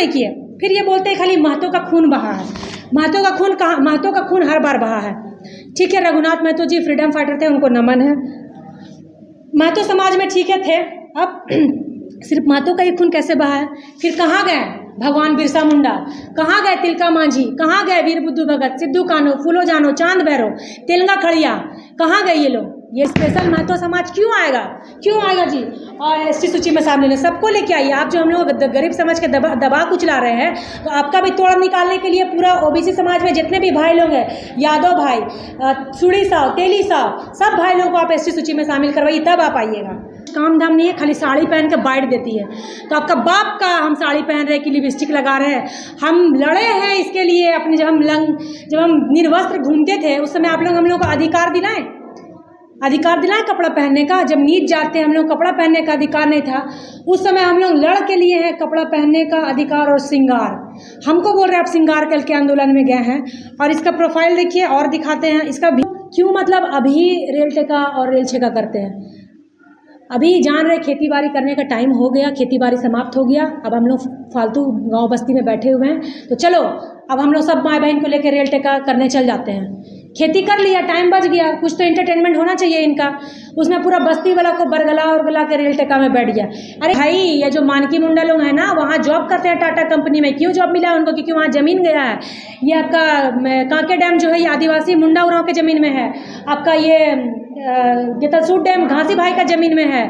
किए फिर ये बोलते हैं खाली महतो का खून बहा है। महतो का खून कहाँ? महतो का खून हर बार बहा है। ठीक है, रघुनाथ महतो जी फ्रीडम फाइटर थे, उनको नमन है। महतो समाज में ठीक है थे, अब सिर्फ महतो का ही खून कैसे बहा है? फिर कहाँ गए भगवान बिरसा मुंडा? कहाँ गए तिलका मांझी? कहाँ गए वीर बुद्धू भगत, सिद्धू कान्हू, फूलो जानो, चांद भैरव, तेलंगा खड़िया? कहाँ गए ये लोग? ये स्पेशल महतो समाज क्यों आएगा? क्यों आएगा जी? और एसटी सूची में शामिल है, सबको लेके आइए। आप जो हम लोग गरीब समाज के दबा कुचला रहे हैं, तो आपका भी तोड़ निकालने के लिए पूरा ओबीसी समाज में जितने भी भाई लोग हैं, यादव भाई, सुड़ी साहब, तेली साहब, सब भाई लोगों को आप एसटी सूची में शामिल करवाइए, तब आप आइएगा। काम धाम नहीं है, खाली साड़ी पहन के बाइट देती है। तो आपका बाप का हम साड़ी पहन रहे कि लिपस्टिक लगा रहे हैं? हम लड़े हैं इसके लिए अपने, जब हम निर्वस्त्र घूमते थे उस समय आप लोग हम लोग को अधिकार दिलाएं कपड़ा पहनने का। जब नीच जाते हम लोग कपड़ा पहनने का अधिकार नहीं था, उस समय हम लोग लड़ के लिए हैं कपड़ा पहनने का अधिकार और श्रृंगार। हमको बोल रहे हैं आप श्रृंगार करके आंदोलन में गए हैं। और इसका प्रोफाइल देखिए और दिखाते हैं इसका क्यों, मतलब अभी रेल टेका और रेल छेका करते हैं। अभी जान रहे खेती बाड़ी करने का टाइम हो गया, खेती बाड़ी समाप्त हो गया, अब हम लोग फालतू गांव बस्ती में बैठे हुए हैं। तो चलो अब हम लोग सब माँ बहन को लेकर रेल टेका करने चल जाते हैं। खेती कर लिया, टाइम बच गया, कुछ तो एंटरटेनमेंट होना चाहिए इनका। उसमें पूरा बस्ती वाला को बरगला और गला के रेल टेका में बैठ गया। अरे भाई, ये जो मानकी मुंडा लोग हैं ना, वहाँ जॉब करते हैं टाटा कंपनी में। क्यों जॉब मिला है उनको? क्योंकि वहाँ जमीन गया है। ये आपका कांके डैम जो है, ये आदिवासी मुंडा उराव के ज़मीन में है। आपका ये गेतलसूट डैम घासी भाई का ज़मीन में है।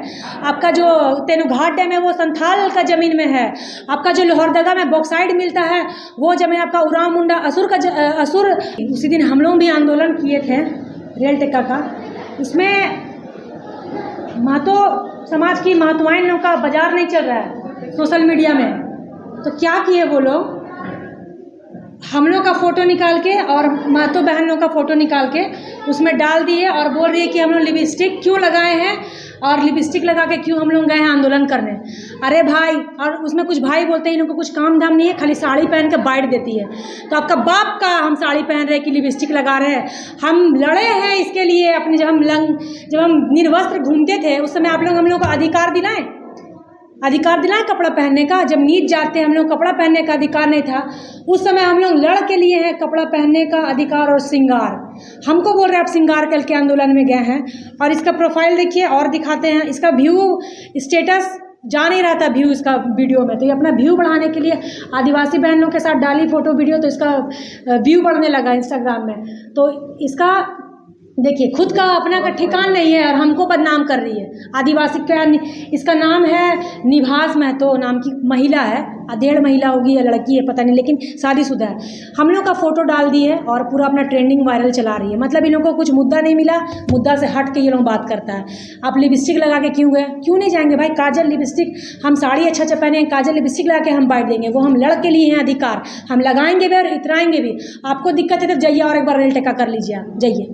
आपका जो तेनुघाट डैम है वो संथाल का ज़मीन में है। आपका जो लोहरदगा में बॉक्साइड मिलता है वो ज़मीन आपका उराव मुंडा असुर का असुर। उसी दिन हम लोग भी आंदोलन किए थे रेल टेका का। उसमें महतो समाज की महतवाइन लोग का बाजार नहीं चल रहा है सोशल मीडिया में। तो क्या किए वो लोग, हम लोग का फ़ोटो निकाल के और महतो बहनों का फ़ोटो निकाल के उसमें डाल दिए और बोल रही है कि हम लोग लिपस्टिक क्यों लगाए हैं और लिपस्टिक लगा के क्यों हम लोग गए हैं आंदोलन करने। अरे भाई, और उसमें कुछ भाई बोलते हैं इनको कुछ काम धाम नहीं है, खाली साड़ी पहन के बाइट देती है। तो आपका बाप का हम साड़ी पहन रहे कि लिपस्टिक लगा रहे हैं? हम लड़े हैं इसके लिए अपने, जब हम निर्वस्त्र घूमते थे उस समय आप लोग हम लोग को अधिकार दिलाएं कपड़ा पहनने का। जब नीच जाते हम लोग कपड़ा पहनने का अधिकार नहीं था, उस समय हम लोग लड़ के लिए हैं कपड़ा पहनने का अधिकार और श्रृंगार। हमको बोल रहे हैं आप श्रृंगार करके आंदोलन में गए हैं। और इसका प्रोफाइल देखिए और दिखाते हैं। इसका व्यू स्टेटस जा नहीं रहा था व्यू इसका वीडियो में, तो ये अपना व्यू बढ़ाने के लिए आदिवासी बहनों के साथ डाली फोटो वीडियो, तो इसका व्यू बढ़ने लगा इंस्टाग्राम में। तो इसका देखिए, खुद का अपना का ठिकान नहीं है और हमको बदनाम कर रही है। आदिवासी का इसका नाम है निभास महतो नाम की महिला है, 1.5 महिला होगी या लड़की है पता नहीं, लेकिन शादीशुदा है। हम लोग का फ़ोटो डाल दी है और पूरा अपना ट्रेंडिंग वायरल चला रही है। मतलब इन लोगों को कुछ मुद्दा नहीं मिला, मुद्दा से हट के ये लोग बात करता है। आप लिपस्टिक लगा के क्यों गए? क्यों नहीं जाएंगे भाई? काजल लिपस्टिक, हम साड़ी अच्छा पहने, काजल लिपस्टिक लगा के हम बांट देंगे। वो हम लड़ के लिए हैं अधिकार, हम लगाएंगे भी और इतराएंगे भी। आपको दिक्कत है तो जाइए और एक बार रेल टेका कर लीजिए, आप जाइए।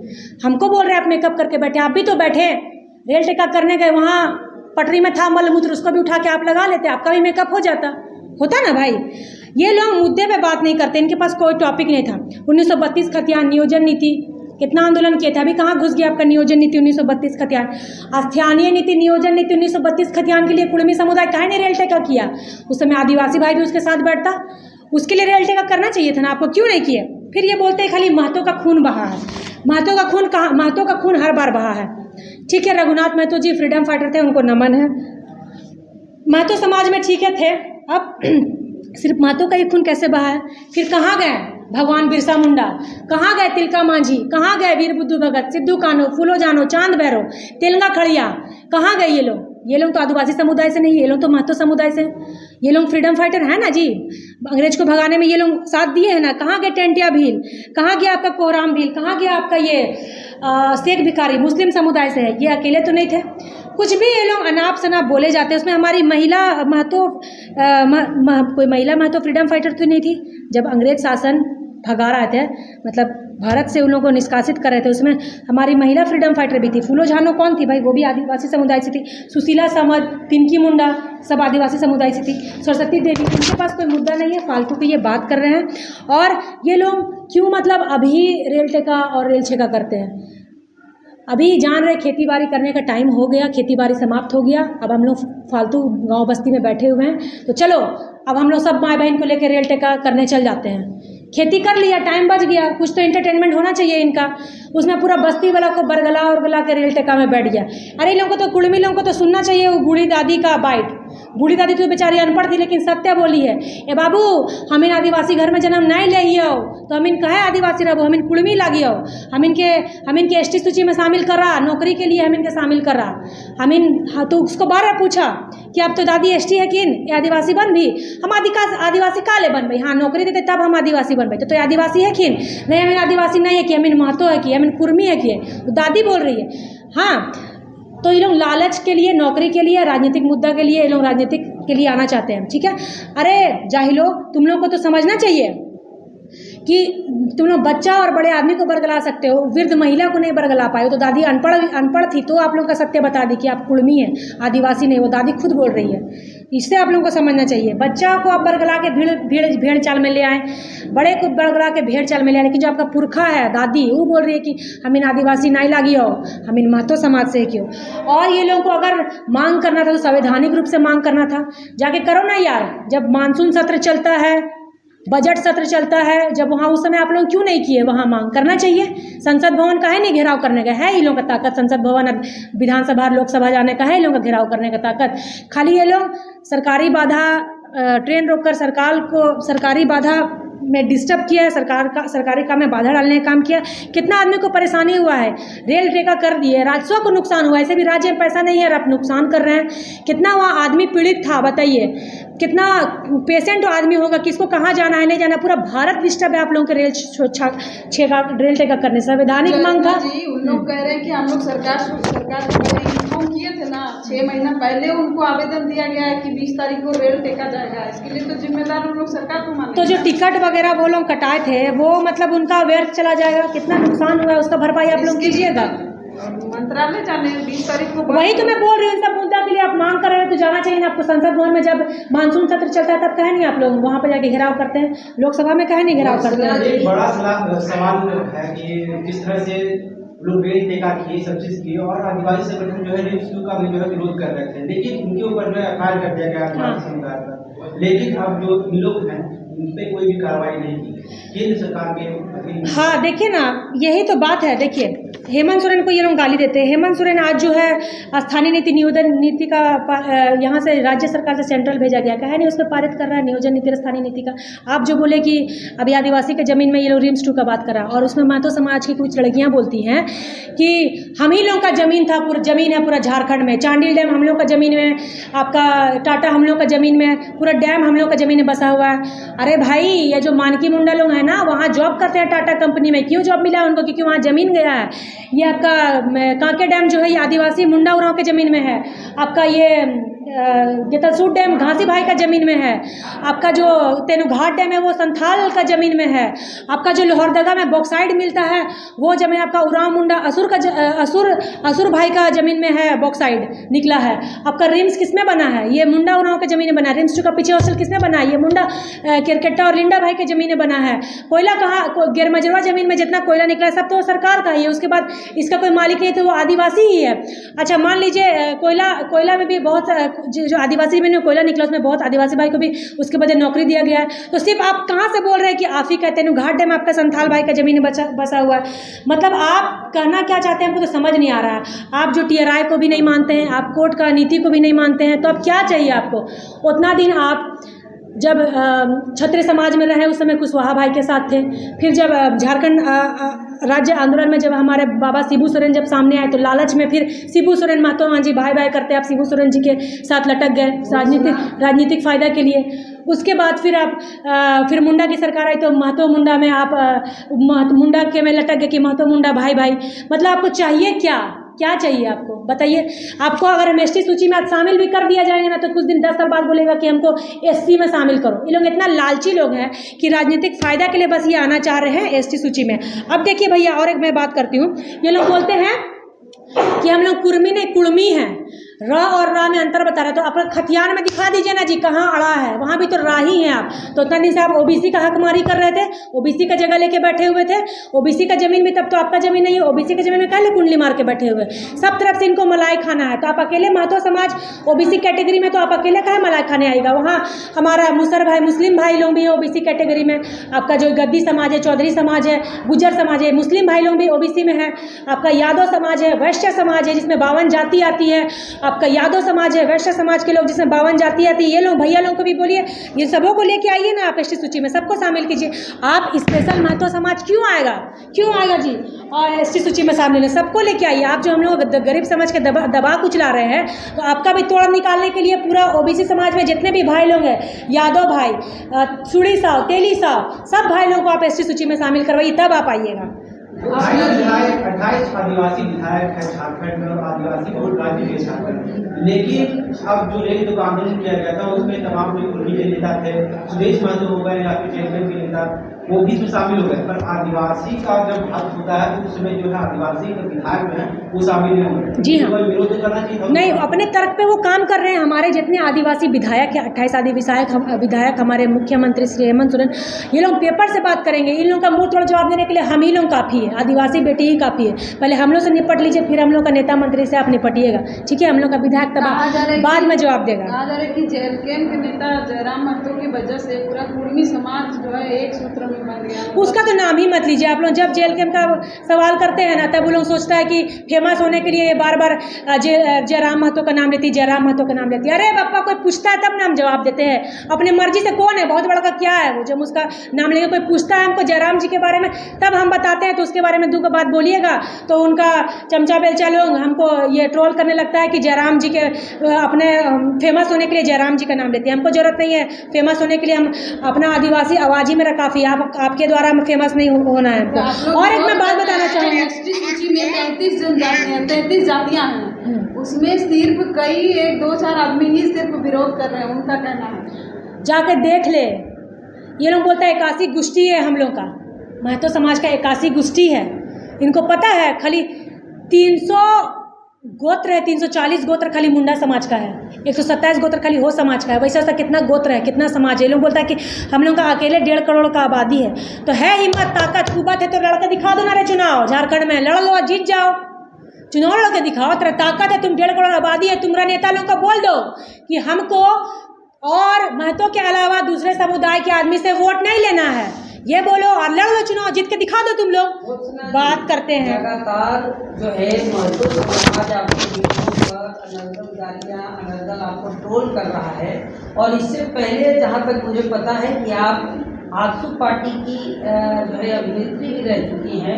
हमको बोल रहे हैं आप मेकअप करके बैठे, आप भी तो बैठे रेल टेका करने गए, वहाँ पटरी में था मलमूत्र, उसको भी उठा के आप लगा लेते, आपका भी मेकअप होता ना भाई। ये लोग मुद्दे पे बात नहीं करते, इनके पास कोई टॉपिक नहीं था। 1932 खतियान नियोजन नीति, कितना आंदोलन किए थे, अभी कहाँ घुस गया आपका नियोजन नीति 1932 खतियान। स्थानीय नीति नियोजन नीति 1932 खतियान के लिए कुड़मी समुदाय काहे ने रेल टेका किया? उस समय आदिवासी भाई भी उसके साथ बैठता, उसके लिए रेल टेका करना चाहिए था ना, आपको क्यों नहीं किए? फिर ये बोलते हैं खाली महतो का खून बहा है। महतो का खून कहाँ? महतो का खून हर बार बहा है। ठीक है, रघुनाथ महतो जी फ्रीडम फाइटर थे, उनको नमन है। महतो समाज में ठीक है थे, अब सिर्फ महतो का ही खून कैसे बहा है? फिर कहाँ गए भगवान बिरसा मुंडा? कहाँ गए तिलका मांझी? कहाँ गए वीर बुद्धू भगत, सिद्धू कान्हू, फूलो जानो, चांद भैरव, तेलंगा खड़िया? कहाँ गए ये लोग? ये लोग तो आदिवासी समुदाय से नहीं, ये लोग तो महतो समुदाय से। ये लोग फ्रीडम फाइटर है ना जी, अंग्रेज को भगाने में ये लोग साथ दिए हैं ना। कहाँ गए टेंटिया भील? कहाँ गया आपका कोहराम भील? कहाँ गया आपका ये शेख भिखारी? मुस्लिम समुदाय से है, ये अकेले तो नहीं थे। कुछ भी ये लोग अनाप शनाप बोले जाते हैं। उसमें हमारी महिला महतो कोई महिला महतो फ्रीडम फाइटर तो नहीं थी जब अंग्रेज शासन भगा रहे थे, मतलब भारत से उन लोगों को निष्कासित कर रहे थे। उसमें हमारी महिला फ्रीडम फाइटर भी थी। फूलो झानो कौन थी भाई? वो भी आदिवासी समुदाय से थी। सुशीला समद, पिंकी मुंडा, सब आदिवासी समुदाय से थी। सरस्वती देवी, उनके पास कोई मुद्दा नहीं है, फालतू की ये बात कर रहे हैं। और ये लोग क्यों, मतलब अभी रेल टेका और रेल छेका करते हैं? अभी जान रहे खेती बाड़ी करने का टाइम हो गया, खेती बाड़ी समाप्त हो गया। अब हम लोग फालतू गांव बस्ती में बैठे हुए हैं, तो चलो अब हम लोग सब माँ बहन को लेकर रेल टेका करने चल जाते हैं। खेती कर लिया, टाइम बच गया, कुछ तो एंटरटेनमेंट होना चाहिए इनका। उसमें पूरा बस्ती वाला को बरगला और गला के रेल टेका में बैठ गया। अरे इन लोगों को तो कुड़मी लोगों को तो सुनना चाहिए वो बूढ़ी दादी का बाइट। बूढ़ी दादी तो बेचारी अनपढ़ थी लेकिन सत्य बोली है। ए बाबू, हम इन आदिवासी घर में जन्म नहीं ले हो तो हम इन कहे आदिवासी रहो, हम इन कुड़मी लागी हो। हम इनके एसटी सूची में शामिल करा, नौकरी के लिए हम इनके शामिल करा। हाँ, तो उसको बार बार पूछा कि अब तो दादी एसटी है किन ये आदिवासी बन भी, हम आदिवासी काले बन भाई, हाँ नौकरी देते तब हम आदिवासी बन भाई। तो आदिवासी है किन, नहीं हम आदिवासी नहीं है कि हम इन महतो है कि हम इन कुर्मी है कि तो दादी बोल रही है। हाँ, तो ये लोग लालच के लिए, नौकरी के लिए, राजनीतिक मुद्दा के लिए ये लोग राजनीतिक के लिए आना चाहते हैं, ठीक है। अरे जाहिलो, तुम लोग को तो समझना चाहिए कि तुम लोग बच्चा और बड़े आदमी को बरगला सकते हो, वृद्ध महिला को नहीं बरगला पाए हो। तो दादी अनपढ़ थी तो आप लोग का सत्य बता दी कि आप कुड़मी हैं, आदिवासी नहीं। वो दादी खुद बोल रही है, इससे आप लोगों को समझना चाहिए। बच्चा को आप बरगला के भेड़ चाल में ले आए, बड़े को बरगला के भेड़ चाल में ले आए, लेकिन जो आपका पुरखा है दादी वो बोल रही है कि हम इन आदिवासी नहीं लागी हो, हम इन महतो समाज से क्यों। और ये लोगों को अगर मांग करना था तो संवैधानिक रूप से मांग करना था, जाके करो ना यार। जब मानसून सत्र चलता है, बजट सत्र चलता है, जब वहाँ उस समय आप लोग क्यों नहीं किए, वहाँ मांग करना चाहिए। संसद भवन का है नहीं घेराव करने का, है इन लोगों का ताकत संसद भवन विधानसभा लोकसभा जाने का, है इन लोगों का घेराव करने का ताकत। खाली ये लोग सरकारी बाधा, ट्रेन रोककर सरकारी बाधा में डिस्टर्ब किया है, सरकारी काम में बाधा डालने का काम किया। कितना आदमी को परेशानी हुआ है, रेल टेका कर दिए, राजस्व को नुकसान हुआ है। ऐसे भी राज्य में पैसा नहीं है और आप नुकसान कर रहे हैं। कितना वहाँ आदमी पीड़ित था बताइए, कितना पेशेंट आदमी होगा, किसको कहाँ जाना है नहीं जाना, पूरा भारत डिस्टर्ब है आप लोगों के रेल टेका करने। संवैधानिक मांग था। उन लोग कह रहे हैं कि हम लोग सरकार इन्फॉर्म किए थे ना 6 महीना पहले, उनको आवेदन दिया गया है कि 20 तारीख को रेल टेका जाएगा। इसके लिए तो जिम्मेदार उन लोग सरकार को माने। तो जो टिकट वगैरह वो लोग कटाए थे वो मतलब उनका व्यर्थ चला जाएगा। कितना नुकसान हुआ है उसका भरपाई आप लोग कीजिएगा। मंत्रालय जाने 20 तारीख को। वही तो मैं बोल रही हूँ, सब मुद्दा के लिए आप मांग कर रहे हैं तो जाना चाहिए ना आपको। संसद भवन में जब मानसून सत्र चलता है तब कहे नहीं आप लोग वहाँ पर जाके घेराव करते हैं, लोकसभा में कहे नहीं घेराव करते हैं। एक बड़ा सवाल है कि किस तरह से लोग रेल टेका किए, सब चीज किए, और आदिवासी संगठन जो है रेल का भी जो है विरोध कर रहे थे, लेकिन उनके ऊपर जो है एफआईआर कर दिया गया आदिवासी समुदाय पर। लेकिन अब जो लोग हैं उन पर कोई भी कार्रवाई नहीं की केंद्र सरकार के। हाँ देखिए ना, यही तो बात है। देखिए हेमंत सोरेन को ये लोग गाली देते हैं। हेमंत सोरेन आज जो है स्थानीय नीति नियोजन नीति का यहाँ से राज्य सरकार से सेंट्रल भेजा गया, कहा नहीं उस पर पारित कर रहा है नियोजन नीति स्थानीय नीति का। आप जो बोले कि अभी आदिवासी के ज़मीन में ये लोग रिम्स 2 का बात करा, और उसमें महतो समाज की कुछ लड़कियाँ बोलती हैं कि हम ही लोग का ज़मीन था, पूरा ज़मीन है पूरा झारखंड में, चांडिल डैम हम लोग का ज़मीन में, आपका टाटा हम लोग का ज़मीन में, पूरा डैम हम लोग का ज़मीन में बसा हुआ है। अरे भाई, ये जो मानकी मुंडा लोग हैं ना, वहाँ जॉब करते हैं टाटा कंपनी में। क्यों जॉब मिला है उनको? क्योंकि वहाँ ज़मीन गया है। ये आपका कांके डैम जो है ये आदिवासी मुंडा उरांव के ज़मीन में है। आपका ये गेतलसूट डैम घासी भाई का ज़मीन में है। आपका जो तेनुघाट डैम है वो संथाल का ज़मीन में है। आपका जो लोहरदगा में बॉक्साइड मिलता है वो ज़मीन आपका उरांव मुंडा असुर भाई का ज़मीन में है, बॉक्साइड निकला है। आपका रिम्स किसमें बना है? ये मुंडा उरांव के ज़मीन में बना है। रिम्स 2 का पीछे हॉस्टल किसमें बना है? ये मुंडा किरकेट्टा और लिंडा भाई के ज़मीन में बना है। कोयला कहाँ, गेरमजरवा ज़मीन में जितना कोयला निकला है सब तो सरकार का ही है। उसके बाद इसका कोई मालिक नहीं, तो वो आदिवासी ही है। अच्छा मान लीजिए कोयला में भी बहुत जो आदिवासी ज़मीन में कोयला निकला उसमें बहुत आदिवासी भाई को भी उसके बदले नौकरी दिया गया है। तो सिर्फ आप कहाँ से बोल रहे हैं कि आप ही कहते हैं घाट डैम आपका संथाल भाई का ज़मीन बसा हुआ है? मतलब आप कहना क्या चाहते हैं हमको तो समझ नहीं आ रहा है। आप जो TRI को भी नहीं मानते हैं, आप कोर्ट का नीति को भी नहीं मानते हैं, तो अब क्या चाहिए आपको? उतना दिन आप जब क्षत्रिय समाज में रहे उस समय कुशवाहा भाई के साथ थे, फिर जब झारखंड राज्य आंदोलन में जब हमारे बाबा शिबू सोरेन जब सामने आए तो लालच में फिर शिबू सोरेन महतो जी भाई करते आप शिबू सोरेन जी के साथ लटक गए राजनीतिक फ़ायदा के लिए। उसके बाद फिर आप फिर मुंडा की सरकार आई तो महतो मुंडा में आप मुंडा के में लटक गए कि महतो मुंडा भाई। मतलब आपको चाहिए क्या चाहिए आपको बताइए? आपको अगर हम ST सूची में आज शामिल भी कर दिया जाएंगे ना तो कुछ दिन 10 साल बाद बोलेगा कि हमको SC में शामिल करो। ये लोग इतना लालची लोग हैं कि राजनीतिक फ़ायदा के लिए बस ये आना चाह रहे हैं ST सूची में। अब देखिए भैया, और एक मैं बात करती हूँ। ये लोग बोलते हैं कि हम लोग कुर्मी नहीं कुड़मी हैं। र और रा में अंतर बता रहे तो अपना खतियान में दिखा दीजिए ना जी, कहाँ अड़ा है, वहाँ भी तो रा ही हैं आप। तो तनी से आप ओबीसी का हकमारी कर रहे थे, ओबीसी का जगह लेके बैठे हुए थे, ओबीसी का जमीन भी तब तो आपका जमीन नहीं है, ओबीसी का जमीन में काहे कुंडली मार के बैठे हुए, सब तरफ से इनको मलाई खाना है। तो आप अकेले महतो समाज ओबीसी कैटेगरी में, तो आप अकेले काहे मलाई खाने आएगा? वहाँ हमारा मुस्लिम भाई लोग भी है ओबीसी कैटेगरी में, आपका जो गद्दी समाज है, चौधरी समाज है, गुज्जर समाज है, मुस्लिम भाई लोग भी ओबीसी में है, आपका यादव समाज है, वैश्य समाज है जिसमें 52 जाति आती है, आपका यादव समाज है, वैश्य समाज के लोग जिसमें 52 जाति आती है, ये लोग भैया लोगों को भी बोलिए, ये सबों को लेके आइए ना आप एसटी सूची में, सबको शामिल कीजिए। आप स्पेशल महतो समाज क्यों आएगा जी और एसटी सूची में शामिल है? सबको लेके आइए। आप जो हम लोग गरीब समाज के दबा कुचला रहे हैं, तो आपका भी तोड़ निकालने के लिए पूरा ओबीसी समाज में जितने भी भाई लोग हैं, यादव भाई, सुड़ी साहब, तेली साहब, सब भाई लोगों को आप एसटी सूची में शामिल करवाइए, तब आप आइएगा। 28 आदिवासी विधायक है झारखंड में और आदिवासी बहुत राज्य के झारखंड, लेकिन अब जो रेल जो आंदोलन किया गया था उसमें तमाम जो कुर्मी के नेता थे, सुदेश महतो हो गए या फिर जयगढ़ के नेता, वो भी इसमें शामिल हो गए, पर आदिवासी का जब बात होता है तो उसमें जो है आदिवासी के विधायक में है वो शामिल नहीं होंगे। जी हाँ, विरोध करना चाहिए। नहीं, अपने तर्क पे वो काम कर रहे हैं। हमारे जितने आदिवासी विधायक हैं, 28 आदिवासी विधायक, हमारे मुख्यमंत्री श्री हेमंत सोरेन, ये लोग पेपर से बात करेंगे। इन लोगों का मुंह थोड़ा जवाब देने के लिए हम ही लोग काफ़ी है, आदिवासी बेटी ही काफ़ी है। पहले हम लोग से निपट लीजिए, फिर हम लोग का नेता मंत्री से आप निपटिएगा, ठीक है? हम लोग का विधायक तब बाद में जवाब देगा। कहा जा रहा है कि जेएलकेएम के नेता जयराम महतो की वजह से पूरा कुर्मी समाज जो है एक सूत्र में बन गया। उसका तो नाम ही मत लीजिए आप लोग। जब जेएलकेएम का सवाल करते हैं ना, तब वो लोग सोचता है कि फेमस होने के लिए बार बार जयराम महतो का नाम लेती, जयराम महतो का नाम लेती। अरे बापा, कोई पूछता है तब नाम जवाब देते हैं, अपने मर्जी से। कौन है बहुत बड़ा का क्या है वो, जब उसका नाम लेके कोई पूछता है हमको जयराम जी के बारे में, तब हम बताते हैं। तो उसके बारे में दो बात बोलिएगा तो उनका चमचा बेलचा लोग हमको ये ट्रोल करने लगता है कि जयराम जी के अपने फेमस होने के लिए जयराम जी का नाम लेते हैं। हमको जरूरत नहीं है फेमस होने के लिए, हम अपना आदिवासी आवाज ही मेरा काफ़ी है। आपके द्वारा फेमस नहीं होना है हमको। और एक मैं बात बताना चाहूँगी, एसटी सूची में 33 जनजातियाँ 33 जातियाँ हैं, उसमें सिर्फ कई 1-2-4 आदमी ही सिर्फ विरोध कर रहे हैं। उनका कहना है जाकर देख ले। ये लोग बोलता है 81 गोष्ठी है हम लोग का, महतो समाज का 81 गोष्ठी है। इनको पता है खाली 300 गोत्र है, 340 गोत्र खाली मुंडा समाज का है, 127 गोत्र खाली हो समाज का है। वैसा कितना गोत्र है, कितना समाज है। ये लोग बोलता है कि हम लोग का अकेले 1.5 करोड़ का आबादी है। तो है हिम्मत, ताकत, कुवत है तो लड़के दिखा दो ना रे, चुनाव झारखंड में लड़ लो, जीत जाओ, चुनाव लड़के दिखाओ। तेरा ताकत है, तुम 1.5 करोड़ आबादी है, तुम्हारा नेता लोग को बोल दो कि हमको और महतो के अलावा दूसरे समुदाय के आदमी से वोट नहीं लेना है, ये बोलो और लड़ लो चुनाव, जीत के दिखा दो। तुम लोग बात करते हैं लगातार जो है महतो समाज आपको अनर्गल आपको ट्रोल कर रहा है। और इससे पहले जहाँ तक मुझे पता है कि आप आजसू पार्टी की जो है अभिनेत्री भी रह चुकी हैं,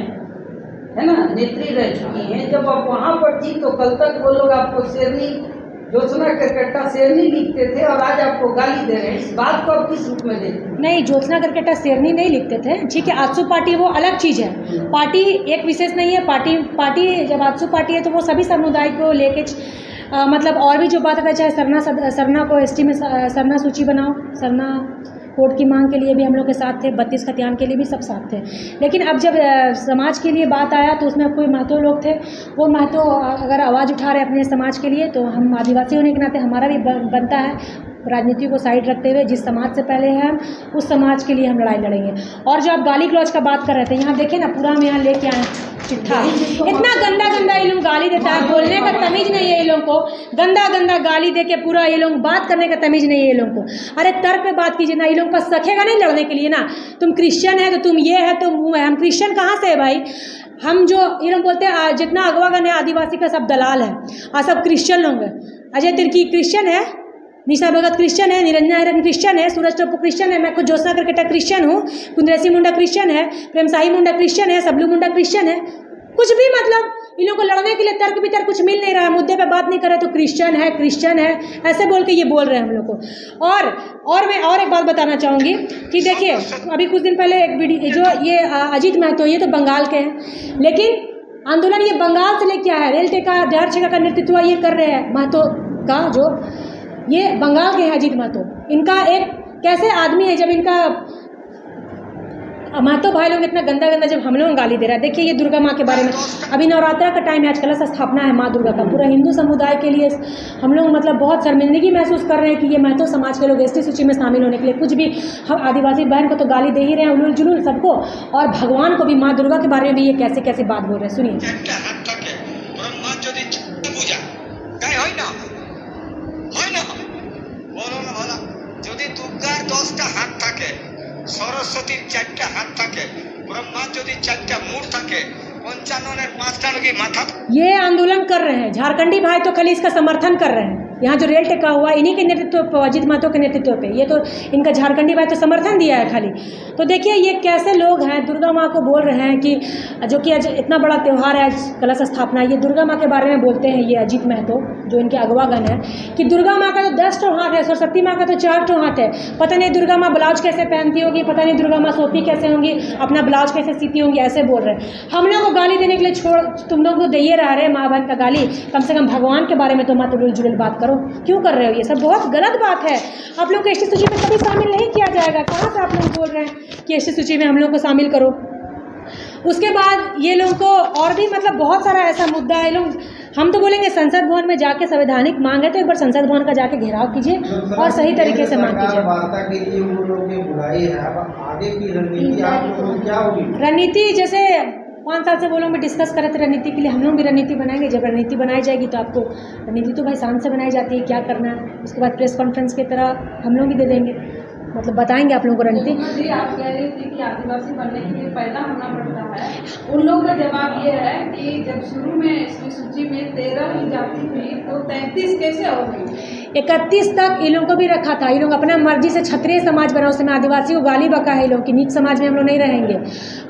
है ना, नेत्री रह चुकी हैं। जब आप वहाँ पर थी तो कल तक वो लोग आपको शेरनी, ज्योत्सना करकट्टा शेरनी लिखते थे और आज आपको गाली दे रहे हैं। इस बात को आप किस रूप में देखते हैं? नहीं, ज्योत्सना करकट्टा शेरनी नहीं लिखते थे, ठीक है। आजसू पार्टी वो अलग चीज़ है, पार्टी एक विशेष नहीं है। पार्टी जब आजसू पार्टी है तो वो सभी समुदाय को लेके मतलब और भी जो बात है, चाहे सरना को एसटी में सरना सूची बनाओ, सरना कोर्ट की मांग के लिए भी हम लोग के साथ थे, 32 खतियान के लिए भी सब साथ थे। लेकिन अब जब समाज के लिए बात आया तो उसमें कोई महतो लोग थे, वो महतो अगर आवाज़ उठा रहे अपने समाज के लिए, तो हम आदिवासी होने के नाते हमारा भी बनता है राजनीति को साइड रखते हुए जिस समाज से पहले हैं हम, उस समाज के लिए हम लड़ाई लड़ेंगे। और जो आप गाली गलौज का बात कर रहे थे, यहाँ देखिए ना, पूरा हम यहाँ लेके आए चिट्ठा, इतना गंदा ये लोग गाली देता है, बोलने का तमीज़ नहीं है ये लोगों को, गंदा गाली दे के पूरा ये लोग बात करने का तमीज़ नहीं है ये लोगों को। अरे तर्क पे बात कीजिए ना, ये लोग पास सखेगा नहीं लड़ने के लिए ना। तुम क्रिश्चियन है तो तुम ये है तो वो है, हम क्रिश्चियन कहाँ से है भाई? हम जो ये लोग बोलते हैं जितना अगवा गण है आदिवासी का सब दलाल है और सब क्रिश्चियन लोग हैं। अजय तिर्की क्रिश्चियन है, निशा भगत क्रिश्चियन है, निरंजना हिरन क्रिश्चियन है, सूरज टोपो क्रिश्चियन है, मैं खुद ज्योत्सना करकट्टा क्रिश्चियन हूँ, कुंद्रेसी मुंडा क्रिश्चियन है, प्रेम साही मुंडा क्रिश्चियन है, सबलू मुंडा क्रिश्चियन है। कुछ भी मतलब इन लोगों को लड़ने के लिए तर्क वितर्क कुछ मिल नहीं रहा है, मुद्दे पे बात नहीं कर रहे तो क्रिश्चियन है ऐसे बोल के ये बोल रहे हैं हम लोग को। और मैं और एक बात बताना चाहूँगी कि देखिए, अभी कुछ दिन पहले एक वीडियो जो ये अजीत महतो, ये तो बंगाल के हैं, लेकिन आंदोलन ये बंगाल से लेके आया है। रेल टेका जहर छेका का नेतृत्व ये कर रहे हैं महतो का, जो ये बंगाल के हैं अजीत महतो। इनका एक कैसे आदमी है, जब इनका महतो भाई लोग इतना गंदा गंदा जब हम लोग गाली दे रहा है। देखिए ये दुर्गा माँ के बारे में, अभी नवरात्रा का टाइम है, आज कलश स्थापना है माँ दुर्गा का, पूरा हिंदू समुदाय के लिए हम लोग मतलब बहुत शर्मिंदगी महसूस कर रहे हैं कि ये महतो समाज के लोग एसटी सूची में शामिल होने के लिए कुछ भी, हम आदिवासी बहन को तो गाली दे ही रहे हैं उलूल जुलूल सबको, और भगवान को भी, माँ दुर्गा के बारे में भी ये कैसे कैसे बात बोल रहे हैं। सुनिए। सरस्वतीर 4টা हाथ থাকে, ब्रह्मार যদি 4টা मुड़ থাকে, 55 5টা लोग माथा। ये आंदोलन कर रहे हैं झारखंडी भाई तो खाली इसका समर्थन कर रहे हैं। यहाँ जो रेल टेका हुआ इन्हीं के नेतृत्व पर, अजित महतो के नेतृत्व पे, ये तो इनका झारखंडी भाई तो समर्थन दिया है खाली। तो देखिए ये कैसे लोग हैं, दुर्गा माँ को बोल रहे हैं कि जो कि आज इतना बड़ा त्यौहार है, आज कलश स्थापना, ये दुर्गा माँ के बारे में बोलते हैं ये अजित महतो जो इनके अगवागण है कि दुर्गा माँ का तो 10 ठो हाथ है, सरस्वती माँ का तो 4 ठो हाथ है। पता नहीं दुर्गा माँ ब्लाउज कैसे पहनती होगी, पता नहीं दुर्गा माँ सोपी कैसे होंगी, अपना ब्लाउज कैसे सीती होंगी, ऐसे बोल रहे हैं। हम लोग को गाली देने के लिए छोड़, तुम लोग तो दे रहा रहे माँ बहन का गाली, कम से कम भगवान के बारे में तो मत उलझुल जुलझुल बात करो, क्यों कर रहे हो ये सब? बहुत गलत बात है। आप लोग को एसटी सूची में कभी शामिल नहीं किया जाएगा। कहाँ से आप लोग बोल रहे हैं कि एसटी सूची में हम लोग को शामिल करो? उसके बाद ये लोग को और भी मतलब बहुत सारा ऐसा मुद्दा है। लोग हम तो बोलेंगे संसद भवन में जाके संवैधानिक मांग है तो एक बार संसद भवन का जाके घेराव कीजिए और सही तरीके से मांग कीजिए। वार्ता के लिए वो लोग ने बुलाई है, अब आगे की रणनीति आप लोगों की क्या होगी? रणनीति जैसे 5 साल से वो लोग में डिस्कस करे थे रणनीति के लिए, हम लोग भी रणनीति बनाएंगे। जब रणनीति बनाई जाएगी तो आपको, रणनीति तो भाई शांत से बनाई जाती है, क्या करना है, उसके बाद प्रेस कॉन्फ्रेंस की तरह हम लोग भी दे देंगे, मतलब बताएंगे आप लोगों को रणनीति। जी आप कह रही थी कि आदिवासी बनने के लिए पैदा होना पड़ता है, उन लोगों का जवाब ये है कि जब शुरू में इसकी सूची में 13 ही जाति थी तो 33 कैसे हो गई? 31 तक इन लोगों को भी रखा था। ये लोग अपना मर्जी से क्षत्रिय समाज बना, उस समय आदिवासी को गाली बका है, ये लोग कि नीच समाज में हम लोग नहीं रहेंगे।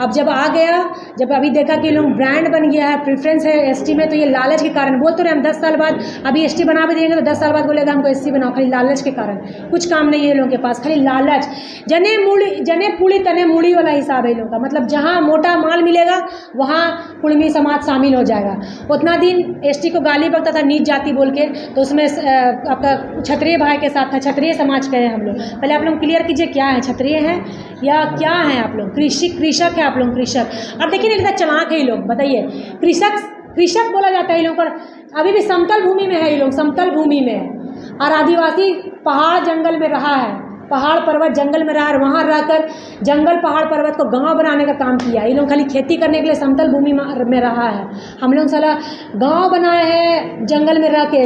अब जब आ गया, जब अभी देखा कि लोग ब्रांड बन गया है, प्रेफरेंस है एसटी में, तो ये लालच के कारण बोल तो रहे हम 10 साल बाद अभी एसटी बना भी देंगे तो 10 साल बाद बोलेगा हमको एससी बनाओ, खाली लालच के कारण। कुछ काम नहीं है लोगों के पास, खाली लालच। जने पूड़ी तने मूड़ी वाला हिसाब है लोगों का, मतलब जहाँ मोटा माल मिलेगा वहाँ कुड़मी समाज शामिल हो जाएगा। उतना दिन एसटी को गाली बकता था नीच जाति बोल के, तो उसमें आपका क्षत्रिय भाई के साथ था, क्षत्रिय समाज के हैं हम लोग। पहले आप लोग क्लियर कीजिए क्या है, क्षत्रिय हैं या क्या हैं आप लोग? कृषक है आप लोग, कृषक। अब देखिए नहीं, चलाक है ये लोग, बताइए। कृषक बोला जाता है ये लोग, पर अभी भी समतल भूमि में है ये लोग, समतल भूमि में है। और आदिवासी पहाड़ जंगल में रहा है, पहाड़ पर्वत जंगल में रहा, वहाँ रहकर जंगल पहाड़ पर्वत को गांव बनाने का काम किया। ये लोग खाली खेती करने के लिए समतल भूमि में रहा है। हम लोग साला गांव बनाए हैं जंगल में रह के,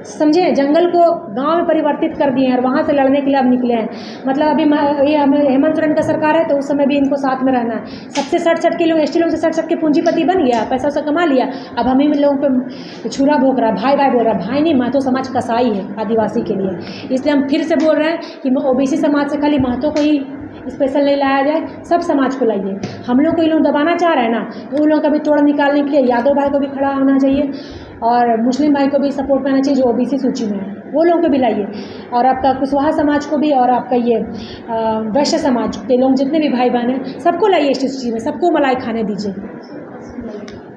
समझे, जंगल को गांव में परिवर्तित कर दिए हैं और वहाँ से लड़ने के लिए अब निकले हैं। मतलब अभी ये हमें हेमंत सोरेन का सरकार है तो उस समय भी इनको साथ में रहना है। सबसे सट के लोग, एसटी लोग से सट के पूंजीपति बन गया, पैसा उसा कमा लिया, अब हम ही लोगों पे छुरा भोंक रहा, भाई बोल रहा। भाई नहीं, महतो समाज कसाई है आदिवासी के लिए। इसलिए हम फिर से बोल रहे हैं कि ओबीसी समाज से खाली महतो को ही स्पेशल नहीं लाया जाए, सब समाज को लाइए। हम लोग को ये लोग दबाना चाह रहे हैं ना, तो उन लोगों का भी तोड़ निकालने के लिए यादव भाई को भी खड़ा होना चाहिए और मुस्लिम भाई को भी सपोर्ट करना चाहिए जो ओबीसी सूची में है, वो लोगों को भी लाइए। और आपका कुशवाहा समाज को भी, और आपका ये वैश्य समाज के लोग जितने भी भाई बहन हैं सबको लाइए इस सूची में, सबको मलाई खाने दीजिए।